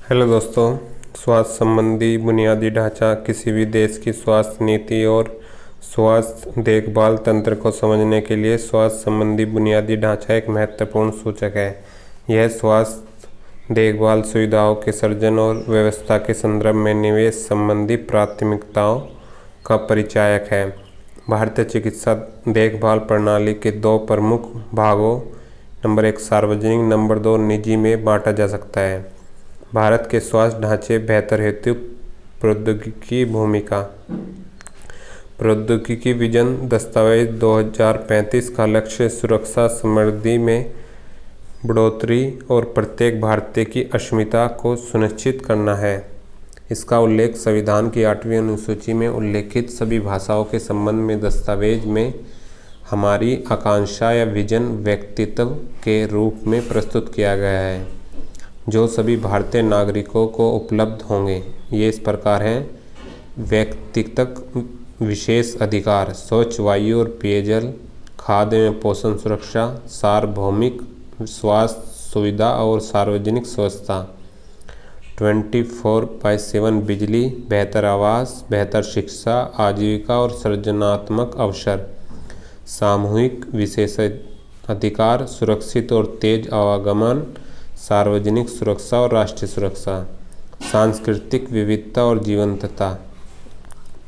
Hello दोस्तों। स्वास्थ्य संबंधी बुनियादी ढांचा किसी भी देश की स्वास्थ्य नीति और स्वास्थ्य देखभाल तंत्र को समझने के लिए स्वास्थ्य संबंधी बुनियादी ढांचा एक महत्वपूर्ण सूचक है। यह स्वास्थ्य देखभाल सुविधाओं के सृजन और व्यवस्था के संदर्भ में निवेश संबंधी प्राथमिकताओं का परिचायक है। भारतीय चिकित्सा देखभाल प्रणाली के दो प्रमुख भागों नंबर 1 सार्वजनिक, नंबर 2 निजी में बांटा जा सकता है। भारत के स्वास्थ्य ढांचे बेहतर हेतु प्रौद्योगिकी भूमिका। प्रौद्योगिकी विजन दस्तावेज 2035 का लक्ष्य सुरक्षा समृद्धि में बढ़ोतरी और प्रत्येक भारतीय की अस्मिता को सुनिश्चित करना है। इसका उल्लेख संविधान की 8वीं अनुसूची में उल्लेखित सभी भाषाओं के संबंध में दस्तावेज में हमारी आकांक्षा या विजन व्यक्तित्व के रूप में प्रस्तुत किया गया है, जो सभी भारतीय नागरिकों को उपलब्ध होंगे। ये इस प्रकार हैं: व्यक्तिगत विशेष अधिकार, स्वच्छ वायु और पेयजल, खाद्य एवं पोषण सुरक्षा, सार्वभौमिक स्वास्थ्य सुविधा और सार्वजनिक स्वच्छता, 24/7 बिजली, बेहतर आवास, बेहतर शिक्षा, आजीविका और सृजनात्मक अवसर, सामूहिक विशेष अधिकार, सुरक्षित और तेज आवागमन, सार्वजनिक सुरक्षा और राष्ट्रीय सुरक्षा, सांस्कृतिक विविधता और जीवंतता,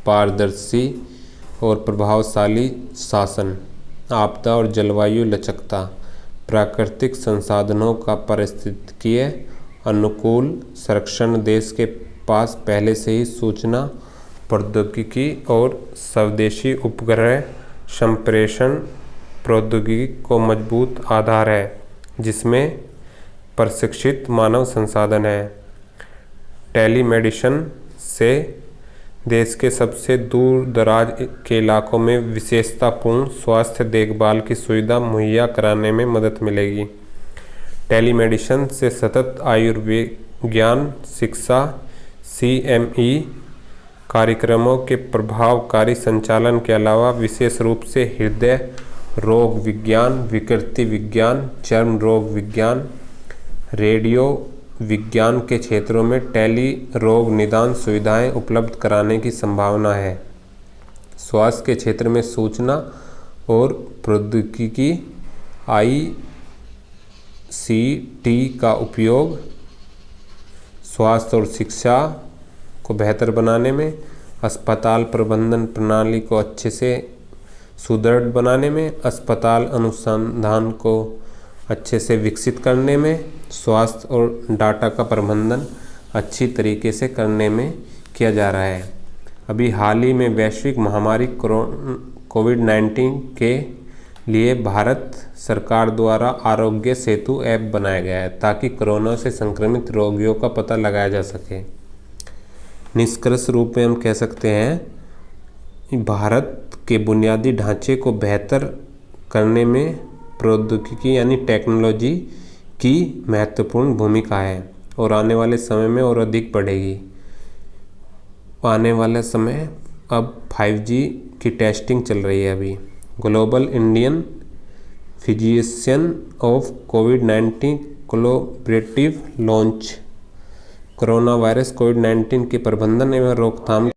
पारदर्शी और प्रभावशाली शासन, आपदा और जलवायु लचकता, प्राकृतिक संसाधनों का पारिस्थितिकीय अनुकूल संरक्षण, देश के पास पहले से ही सूचना प्रौद्योगिकी और स्वदेशी उपग्रह संप्रेषण प्रौद्योगिकी को मजबूत आधार है, जिसमें प्रशिक्षित मानव संसाधन है। टेलीमेडिसिन से देश के सबसे दूर दराज के इलाकों में विशेषतापूर्ण स्वास्थ्य देखभाल की सुविधा मुहैया कराने में मदद मिलेगी। टेलीमेडिसिन से सतत आयुर्विज्ञान शिक्षा, CME कार्यक्रमों के प्रभावकारी संचालन के अलावा विशेष रूप से हृदय रोग विज्ञान, विकृति विज्ञान, चर्म रोग विज्ञान, रेडियो विज्ञान के क्षेत्रों में टेली रोग निदान सुविधाएं उपलब्ध कराने की संभावना है। स्वास्थ्य के क्षेत्र में सूचना और प्रौद्योगिकी ICT का उपयोग स्वास्थ्य और शिक्षा को बेहतर बनाने में, अस्पताल प्रबंधन प्रणाली को अच्छे से सुदृढ़ बनाने में, अस्पताल अनुसंधान को अच्छे से विकसित करने में, स्वास्थ्य और डाटा का प्रबंधन अच्छी तरीके से करने में किया जा रहा है। अभी हाल ही में वैश्विक महामारी कोविड-19 के लिए भारत सरकार द्वारा आरोग्य सेतु ऐप बनाया गया है, ताकि कोरोना से संक्रमित रोगियों का पता लगाया जा सके। निष्कर्ष रूप में हम कह सकते हैं भारत के बुनियादी ढांचे को बेहतर करने में प्रौद्योगिकी यानी टेक्नोलॉजी की महत्वपूर्ण भूमिका है और आने वाले समय में और अधिक बढ़ेगी। आने वाला समय अब 5G की टेस्टिंग चल रही है। अभी ग्लोबल इंडियन फिजिशियन ऑफ कोविड-19 कोलैबोरेटिव लॉन्च कोरोना वायरस कोविड-19 के प्रबंधन एवं रोकथाम